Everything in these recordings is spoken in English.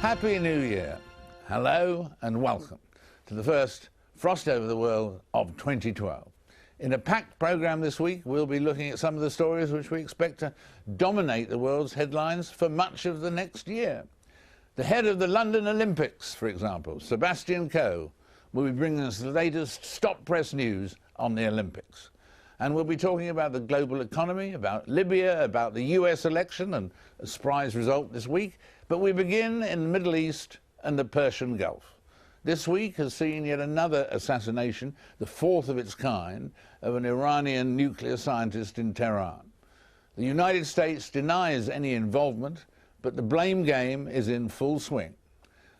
Happy New Year. Hello and welcome to the first Frost Over the World of 2012. In a packed programme this week, we'll be looking at some of the stories which we expect to dominate the world's headlines for much of the next year. The head of the London Olympics, for example, Sebastian Coe, will be bringing us the latest stop-press news on the Olympics. And we'll be talking about the global economy, about Libya, about the US election and a surprise result this week. But we begin in the Middle East and the Persian Gulf. This week has seen yet another assassination, the fourth of its kind, of an Iranian nuclear scientist in Tehran. The United States denies any involvement, but the blame game is in full swing.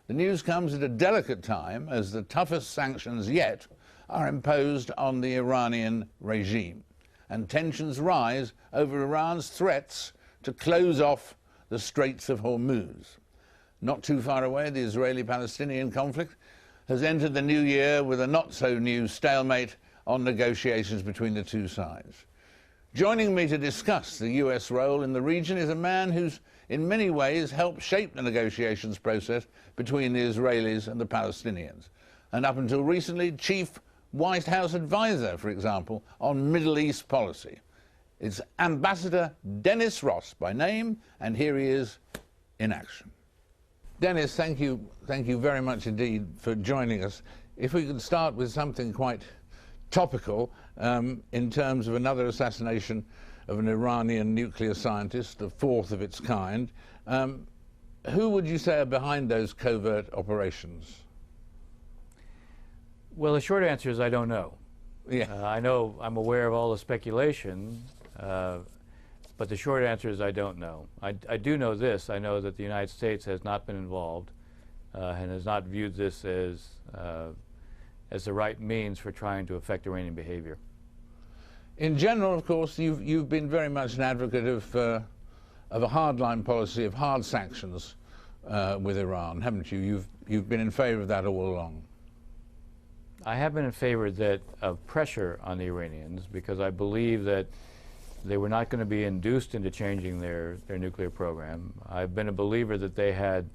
The news comes at a delicate time as the toughest sanctions yet are imposed on the Iranian regime, and tensions rise over Iran's threats to close off the Straits of Hormuz. Not too far away, the Israeli-Palestinian conflict has entered the new year with a not-so-new stalemate on negotiations between the two sides. Joining me to discuss the US role in the region is a man who's in many ways helped shape the negotiations process between the Israelis and the Palestinians, and up until recently, chief White House advisor, for example, on Middle East policy. It's Ambassador Dennis Ross by name, and here he is in action. Dennis, thank you very much indeed for joining us. If we could start with something quite topical in terms of another assassination of an Iranian nuclear scientist, the fourth of its kind. Who would you say are behind those covert operations? Well, the short answer is I don't know. Yeah. I'm aware of all the speculation, but the short answer is I don't know. I do know this. I know that the United States has not been involved and has not viewed this as the right means for trying to affect Iranian behavior. In general, of course, you've been very much an advocate of a hardline policy of hard sanctions with Iran, haven't you? You've been in favour of that all along. I have been in favor of pressure on the Iranians because I believe that they were not going to be induced into changing their nuclear program. I've been a believer that they had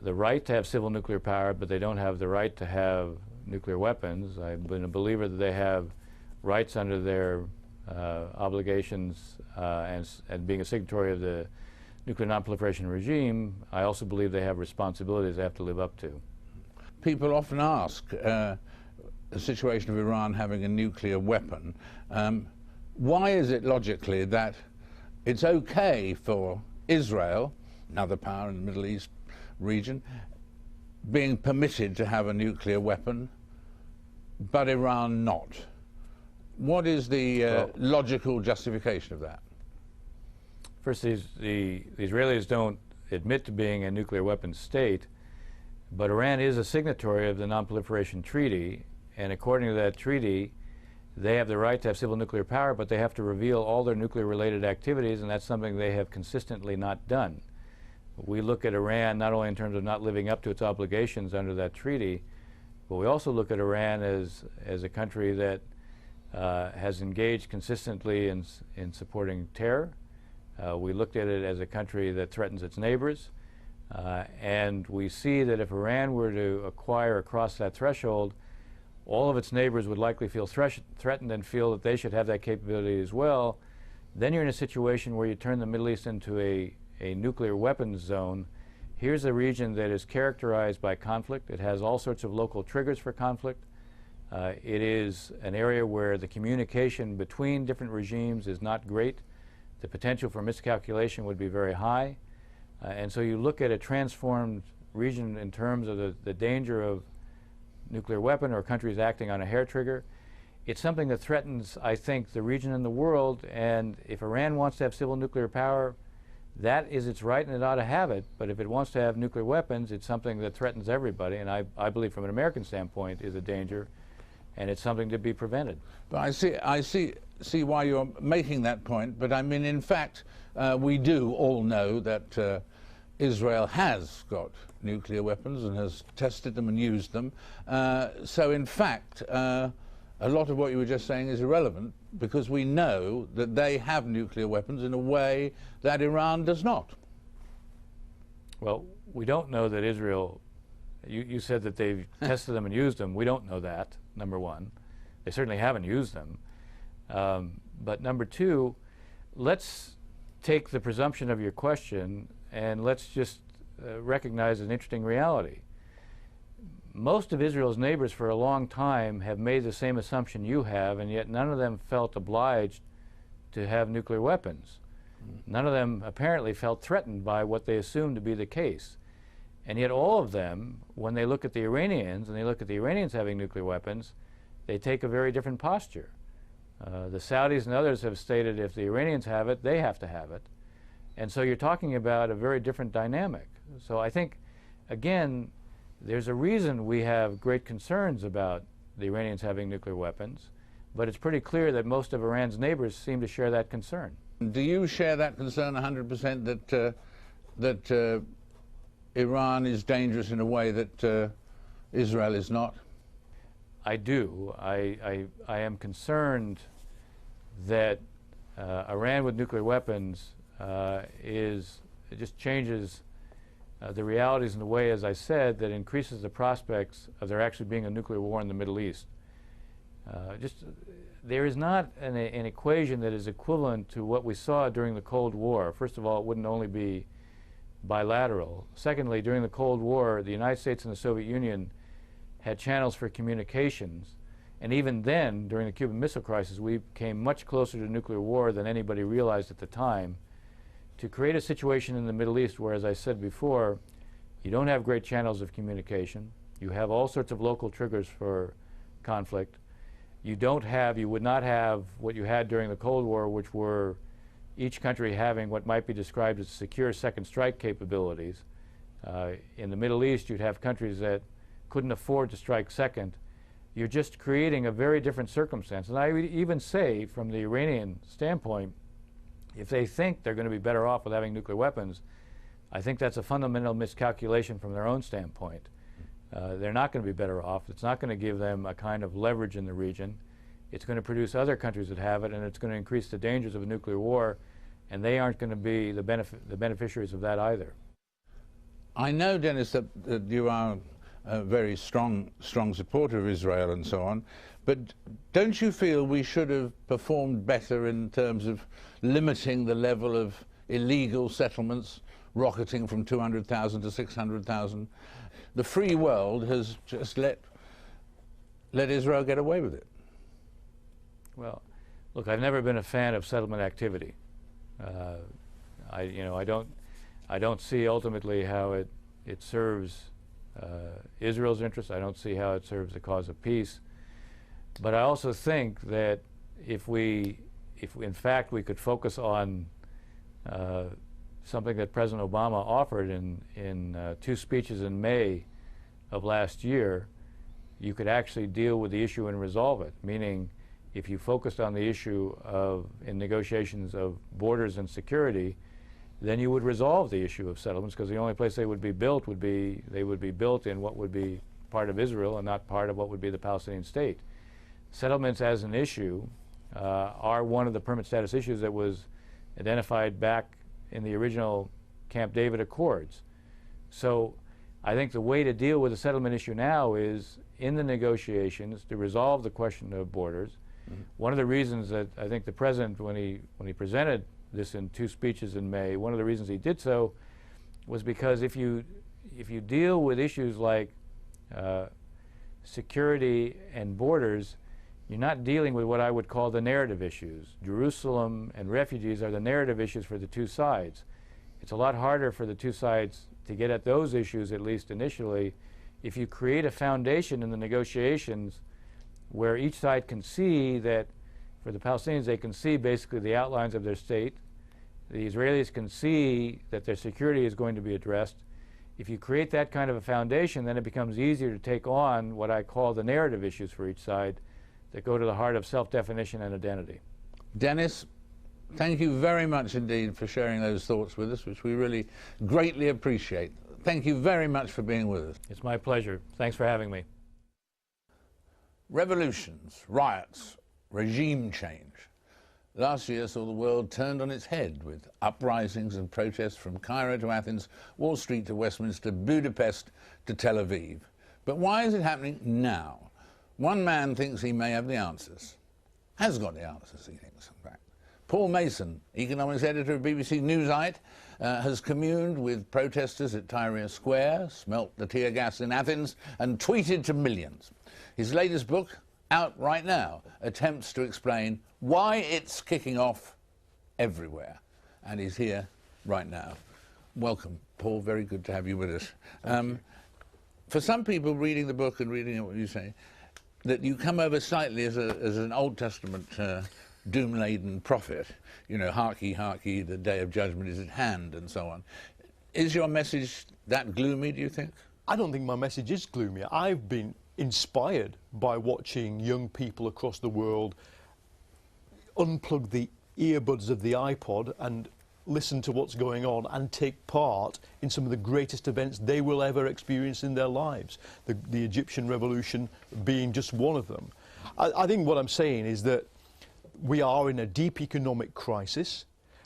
the right to have civil nuclear power, but they don't have the right to have nuclear weapons. I've been a believer that they have rights under their obligations and being a signatory of the nuclear nonproliferation regime. I also believe they have responsibilities they have to live up to. People often ask the situation of Iran having a nuclear weapon. Why is it logically that it's okay for Israel, another power in the Middle East region, being permitted to have a nuclear weapon, but Iran not? What is the logical justification of that? First, the Israelis don't admit to being a nuclear weapons state, but Iran is a signatory of the Non-Proliferation Treaty, and according to that treaty, they have the right to have civil nuclear power, but they have to reveal all their nuclear-related activities, and that's something they have consistently not done. We look at Iran not only in terms of not living up to its obligations under that treaty, but we also look at Iran as a country that has engaged consistently in supporting terror. We looked at it as a country that threatens its neighbors. And we see that if Iran were to acquire across that threshold, all of its neighbors would likely feel threatened and feel that they should have that capability as well. Then you're in a situation where you turn the Middle East into a nuclear weapons zone. Here's a region that is characterized by conflict. It has all sorts of local triggers for conflict. It is an area where the communication between different regimes is not great. The potential for miscalculation would be very high. And so you look at a transformed region in terms of the danger of nuclear weapon or countries acting on a hair trigger. It's something that threatens, I think, the region and the world. And if Iran wants to have civil nuclear power, that is its right and it ought to have it. But if it wants to have nuclear weapons, it's something that threatens everybody. And I believe from an American standpoint is a danger, and it's something to be prevented. But I see why you're making that point. But I mean, in fact, we do all know that Israel has got nuclear weapons and has tested them and used them. So in fact, a lot of what you were just saying is irrelevant because we know that they have nuclear weapons in a way that Iran does not. Well, we don't know that Israel, you said that they've tested them and used them. We don't know that, number one. They certainly haven't used them. But number two, let's take the presumption of your question and let's just recognize an interesting reality. Most of Israel's neighbors for a long time have made the same assumption you have, and yet none of them felt obliged to have nuclear weapons. None of them apparently felt threatened by what they assumed to be the case. And yet all of them, when they look at the Iranians and they look at the Iranians having nuclear weapons, they take a very different posture. The Saudis and others have stated if the Iranians have it, they have to have it. And so you're talking about a very different dynamic. So I think, again, there's a reason we have great concerns about the Iranians having nuclear weapons, but it's pretty clear that most of Iran's neighbors seem to share that concern. Do you share that concern 100% that Iran is dangerous in a way that Israel is not? I do. I am concerned that Iran with nuclear weapons it just changes the realities in a way, as I said, that increases the prospects of there actually being a nuclear war in the Middle East. There is not an equation that is equivalent to what we saw during the Cold War. First of all, it wouldn't only be bilateral. Secondly, during the Cold War, the United States and the Soviet Union had channels for communications. And even then, during the Cuban Missile Crisis, we came much closer to nuclear war than anybody realized at the time. To create a situation in the Middle East where, as I said before, you don't have great channels of communication, you have all sorts of local triggers for conflict, you would not have what you had during the Cold War, which were each country having what might be described as secure second strike capabilities. In the Middle East, you'd have countries that couldn't afford to strike second. You're just creating a very different circumstance. And I would even say, from the Iranian standpoint, if they think they're going to be better off with having nuclear weapons, I think that's a fundamental miscalculation from their own standpoint. They're not going to be better off. It's not going to give them a kind of leverage in the region. It's going to produce other countries that have it, and it's going to increase the dangers of a nuclear war, and they aren't going to be the beneficiaries of that either. I know, Dennis, that you are a very strong supporter of Israel and so on, but don't you feel we should have performed better in terms of limiting the level of illegal settlements, rocketing from 200,000 to 600,000? The free world has just let Israel get away with it. Well, look, I've never been a fan of settlement activity. I don't see ultimately how it serves Israel's interests. I don't see how it serves the cause of peace. But I also think that if in fact we could focus on something that President Obama offered in two speeches in May of last year, you could actually deal with the issue and resolve it. Meaning, if you focused on the issue in negotiations of borders and security, then you would resolve the issue of settlements, because the only place they would be built would be built in what would be part of Israel and not part of what would be the Palestinian state. Settlements as an issue are one of the permanent status issues that was identified back in the original Camp David Accords. So I think the way to deal with the settlement issue now is in the negotiations to resolve the question of borders. Mm-hmm. One of the reasons that I think the President, when he presented this in two speeches in May, one of the reasons he did so was because if you deal with issues like security and borders, you're not dealing with what I would call the narrative issues. Jerusalem and refugees are the narrative issues for the two sides. It's a lot harder for the two sides to get at those issues, at least initially, if you create a foundation in the negotiations where each side can see that, for the Palestinians, they can see basically the outlines of their state. The Israelis can see that their security is going to be addressed. If you create that kind of a foundation, then it becomes easier to take on what I call the narrative issues for each side that go to the heart of self-definition and identity. Dennis, thank you very much indeed for sharing those thoughts with us, which we really greatly appreciate. Thank you very much for being with us. It's my pleasure. Thanks for having me. Revolutions, riots, regime change. last year saw the world turned on its head with uprisings and protests from Cairo to Athens, Wall Street to Westminster, Budapest to Tel Aviv. But why is it happening now? One man thinks he may have the answers. Has got the answers, he thinks, in fact. Paul Mason, economics editor of BBC Newsite, has communed with protesters at Tahrir Square, smelt the tear gas in Athens, and tweeted to millions. His latest book, out right now, attempts to explain why it's kicking off everywhere. And he's here right now. Welcome, Paul. Very good to have you with us. For some people reading the book and reading what you say, that you come over slightly as an Old Testament doom-laden prophet, you know, hark ye, the day of judgment is at hand, and so on. Is your message that gloomy, do you think? I don't think my message is gloomy. I've been inspired by watching young people across the world unplug the earbuds of the iPod and listen to what's going on and take part in some of the greatest events they will ever experience in their lives, the Egyptian revolution being just one of them. I think what I'm saying is that we are in a deep economic crisis,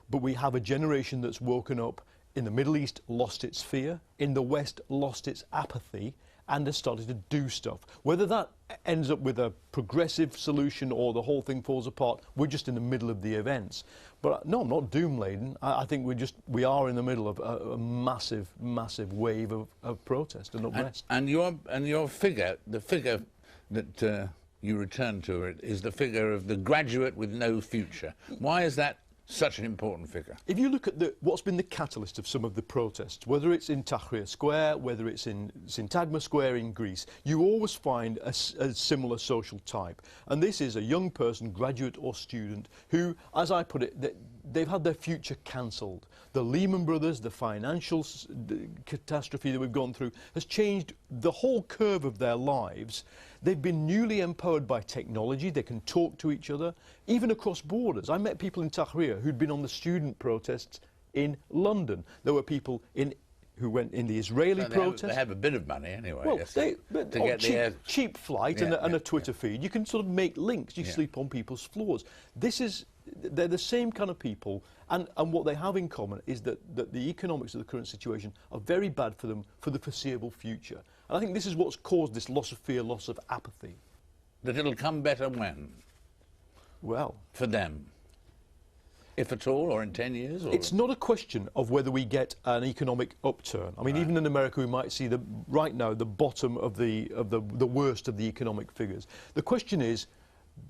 but we have a generation that's woken up in the Middle East, lost its fear, in the West, lost its apathy, and has started to do stuff. Whether that ends up with a progressive solution or the whole thing falls apart, we're just in the middle of the events. But no, I'm not doom-laden. I think we are in the middle of a massive, massive wave of protest and unrest. And your figure, the figure that you return to it, is the figure of the graduate with no future. Why is that such an important figure? If you look at what's been the catalyst of some of the protests, whether it's in Tahrir Square, whether it's in Syntagma Square in Greece, you always find a similar social type. And this is a young person, graduate or student, who, as I put it, they've had their future cancelled. The Lehman Brothers, the financial catastrophe that we've gone through, has changed the whole curve of their lives. They've been newly empowered by technology. They can talk to each other, even across borders. I met people in Tahrir who'd been on the student protests in London. There were people who went in the Israeli protests. They have a bit of money anyway. Well, yes, to get cheap flight and a Twitter feed. You can sort of make links. You sleep on people's floors. They're the same kind of people, and what they have in common is that the economics of the current situation are very bad for them for the foreseeable future. And I think this is what's caused this loss of fear, loss of apathy. That it'll come better when? Well, for them, if at all, or in 10 years? Or? It's not a question of whether we get an economic upturn. I mean, even in America, we might see right now the bottom of the worst of the economic figures. The question is,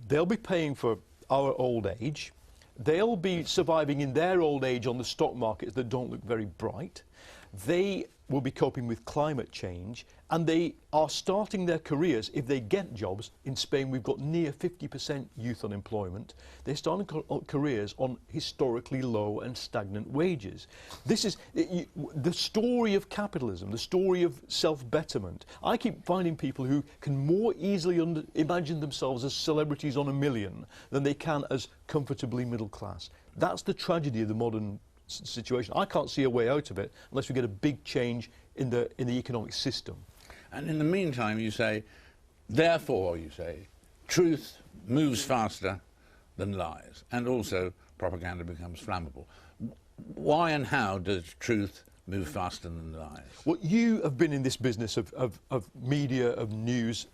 they'll be paying for our old age. They'll be surviving in their old age on the stock markets that don't look very bright. They will be coping with climate change, and they are starting their careers, if they get jobs. In Spain, we've got near 50% youth unemployment. They're starting careers on historically low and stagnant wages. This is the story of capitalism, the story of self-betterment. I keep finding people who can more easily imagine themselves as celebrities on a million than they can as comfortably middle class. That's the tragedy of the modern situation. I can't see a way out of it unless we get a big change in the economic system. And in the meantime, you say, therefore, you say, truth moves faster than lies, and also propaganda becomes flammable. Why and how does truth move faster than lies? Well, you have been in this business of media, of news,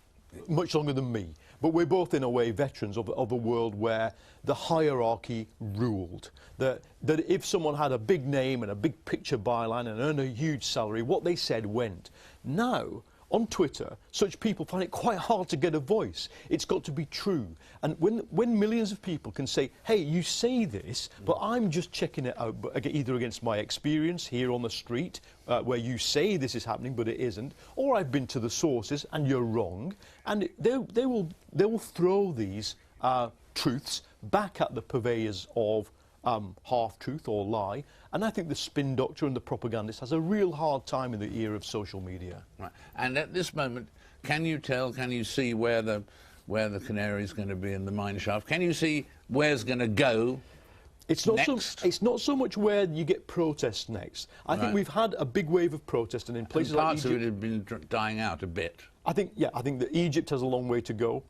much longer than me. But we're both, in a way, veterans of a world where the hierarchy ruled. That if someone had a big name and a big picture byline and earned a huge salary, what they said went. Now, on Twitter, such people find it quite hard to get a voice. It's got to be true. And when millions of people can say, hey, you say this, but I'm just checking it out either against my experience here on the street, where you say this is happening, but it isn't, or I've been to the sources and you're wrong, and they will throw these truths back at the purveyors of half-truth or lie. And I think the spin doctor and the propagandist has a real hard time in the era of social media. Right. And at this moment, can you see where the canary is going to be in the mine shaft? Can you see where it's going to go it's not next? It's not so much where you get protests next. I think we've had a big wave of protest, and in places like Egypt, parts of it have been dying out a bit. I think that Egypt has a long way to go.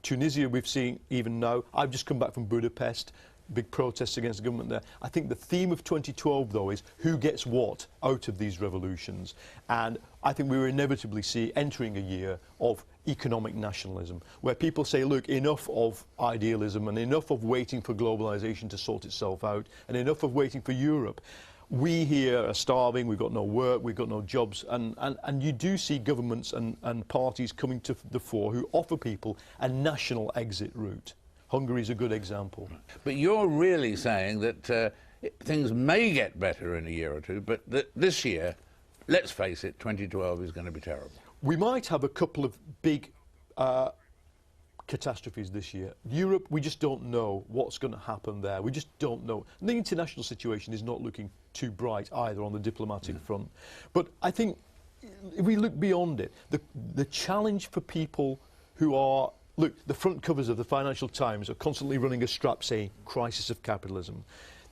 Tunisia, we've seen even now. I've just come back from Budapest. big protests against the government there. I think the theme of 2012, though, is who gets what out of these revolutions. And I think we will inevitably see entering a year of economic nationalism, where people say, look, enough of idealism and enough of waiting for globalisation to sort itself out and enough of waiting for Europe. We here are starving, we've got no work, we've got no jobs, and you do see governments and parties coming to the fore who offer people a national exit route. Hungary is a good example. But you're really saying that things may get better in a year or two, but this year, let's face it, 2012 is going to be terrible. We might have a couple of big catastrophes this year. Europe, we just don't know what's going to happen there. We just don't know. And the international situation is not looking too bright either on the diplomatic front. But I think if we look beyond it, the challenge for people who are... Look, the front covers of the Financial Times are constantly running a strap saying, crisis of capitalism.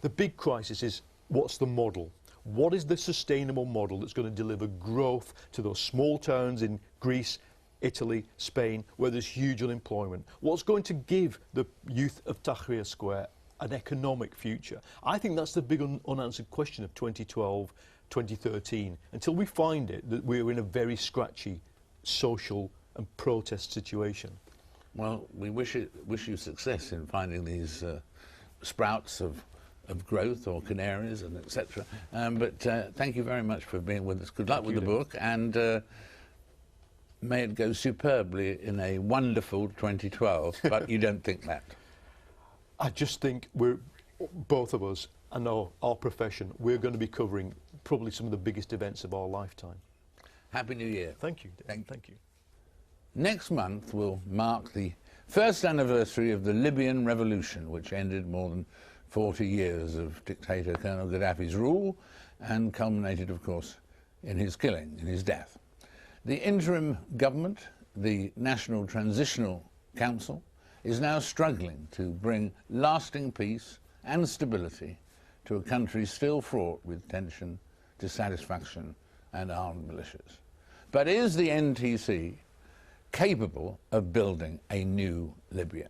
The big crisis is, what's the model? What is the sustainable model that's going to deliver growth to those small towns in Greece, Italy, Spain, where there's huge unemployment? What's going to give the youth of Tahrir Square an economic future? I think that's the big unanswered question of 2012, 2013. Until we find it, that we're in a very scratchy social and protest situation. Well, we wish you success in finding these sprouts of growth or canaries and etc. But thank you very much for being with us. Good luck with the book, and may it go superbly in a wonderful 2012. But you don't think that? I just think we're, both of us, and our profession, we're going to be covering probably some of the biggest events of our lifetime. Happy New Year. Thank you. Thank you. Next month will mark the first anniversary of the Libyan revolution, which ended more than 40 years of dictator Colonel Gaddafi's rule and culminated, of course, in his killing, in his death. The interim government, the National Transitional Council, is now struggling to bring lasting peace and stability to a country still fraught with tension, dissatisfaction and armed militias. But is the NTC capable of building a new Libya?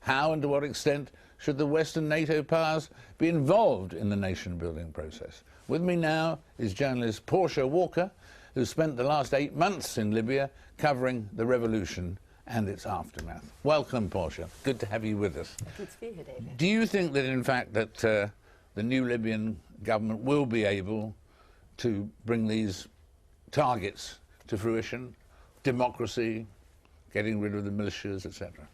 How and to what extent should the Western NATO powers be involved in the nation-building process? With me now is journalist Portia Walker, who spent the last 8 months in Libya covering the revolution and its aftermath. Welcome, Portia. Good to have you with us. Good to be here, David. Do you think that, in fact, that the new Libyan government will be able to bring these targets to fruition? Democracy, getting rid of the militias, etc.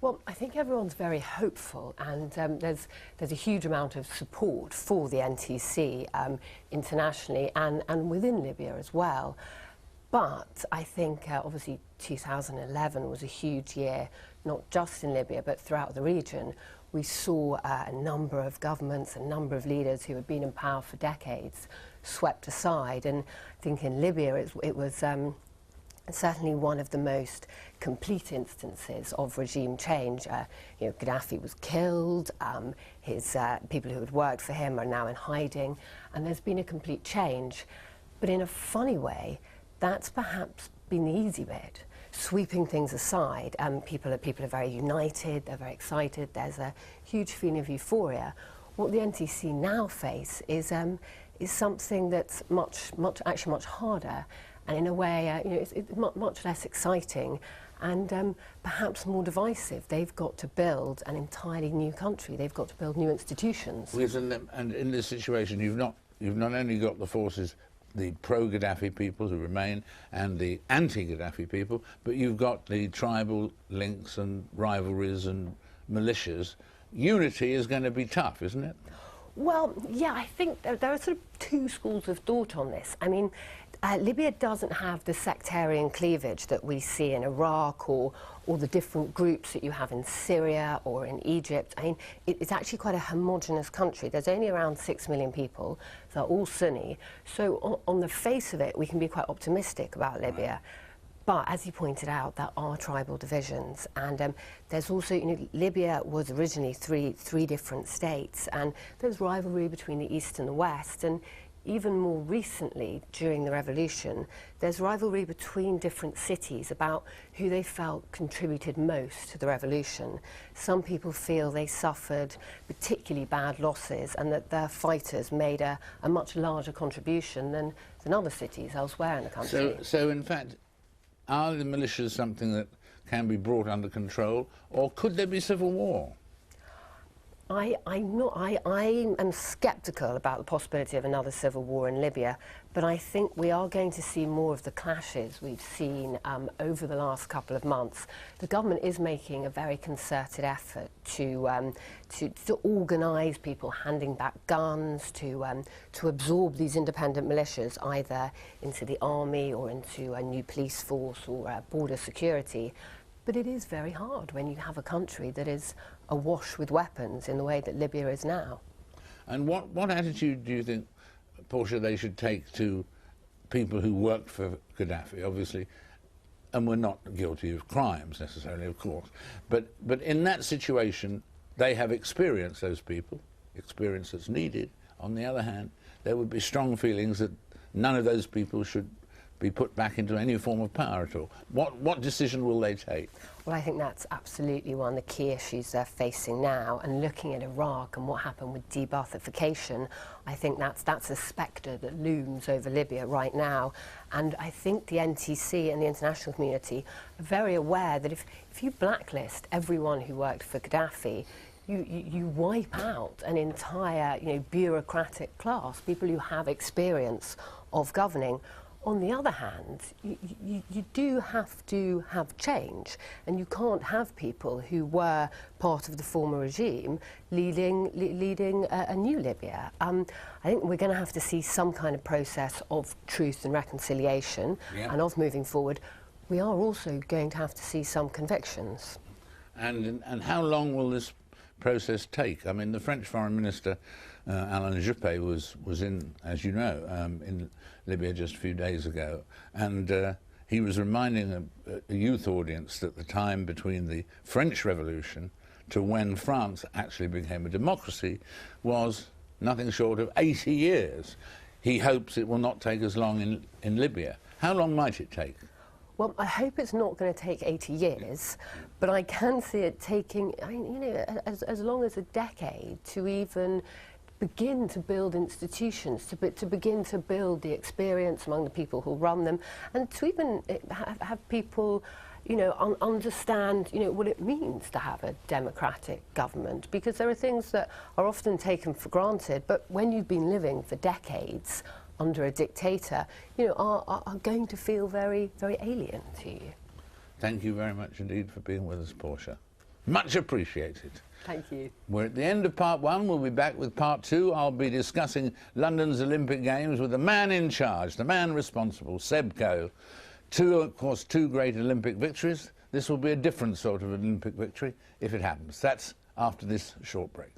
Well, I think everyone's very hopeful, and there's a huge amount of support for the NTC internationally and within Libya as well. But I think obviously 2011 was a huge year, not just in Libya but throughout the region. We saw a number of governments, a number of leaders who had been in power for decades swept aside, and I think in Libya it was certainly one of the most complete instances of regime change. You know, Gaddafi was killed, his people who had worked for him are now in hiding, and there's been a complete change. But in a funny way, that's perhaps been the easy bit, sweeping things aside. People are very united, they're very excited, there's a huge feeling of euphoria. What the NTC now face is something that's much harder, and in a way, you know, it's much less exciting and perhaps more divisive. They've got to build an entirely new country. They've got to build new institutions. And in this situation, you've not only got the forces, the pro-Gaddafi people who remain, and the anti-Gaddafi people, but you've got the tribal links and rivalries and militias. Unity is going to be tough, isn't it? Well, yeah, I think there are sort of two schools of thought on this. I mean, Libya doesn't have the sectarian cleavage that we see in Iraq or the different groups that you have in Syria or in Egypt. I mean, it's actually quite a homogenous country. There's only around 6 million people. They're all Sunni. So on the face of it, we can be quite optimistic about Libya. But as you pointed out, there are tribal divisions, and there's also, you know, Libya was originally three different states, and there's rivalry between the East and the West, and even more recently, during the revolution, there's rivalry between different cities about who they felt contributed most to the revolution. Some people feel they suffered particularly bad losses and that their fighters made a much larger contribution than other cities elsewhere in the country. So in fact, are the militias something that can be brought under control, or could there be civil war? I am sceptical about the possibility of another civil war in Libya, but I think we are going to see more of the clashes we've seen over the last couple of months. The government is making a very concerted effort to organise people handing back guns, to absorb these independent militias either into the army or into a new police force or border security. But it is very hard when you have a country that is awash with weapons in the way that Libya is now. And what attitude do you think, Portia, they should take to people who worked for Gaddafi, obviously, and were not guilty of crimes necessarily, of course, but in that situation they have experience, those people, experience that's needed. On the other hand, there would be strong feelings that none of those people should be put back into any form of power at all. What decision will they take? Well, I think that's absolutely one of the key issues they're facing now. And looking at Iraq and what happened with de-Baathification, I think that's a spectre that looms over Libya right now. And I think the NTC and the international community are very aware that if you blacklist everyone who worked for Gaddafi, you wipe out an entire bureaucratic class, people who have experience of governing. On the other hand, you do have to have change, and you can't have people who were part of the former regime leading a new Libya. I think we're going to have to see some kind of process of truth and reconciliation, and of moving forward. We are also going to have to see some convictions. And how long will this process take? I mean, the French Foreign Minister, Alain Juppé, was in, as you know, in Libya just a few days ago, and he was reminding a youth audience that the time between the French Revolution to when France actually became a democracy was nothing short of 80 years. He hopes it will not take as long in Libya. How long might it take? Well, I hope it's not going to take 80 years, but I can see it taking, as long as a decade to even begin to build institutions, to begin to build the experience among the people who run them, and to even have people, understand, what it means to have a democratic government. Because there are things that are often taken for granted, but when you've been living for decades under a dictator, are going to feel very, very alien to you. Thank you very much indeed for being with us, Portia. Much appreciated. Thank you. We're at the end of part one. We'll be back with part two. I'll be discussing London's Olympic Games with the man in charge, the man responsible, Seb Coe. Of course, two great Olympic victories. This will be a different sort of Olympic victory if it happens. That's after this short break.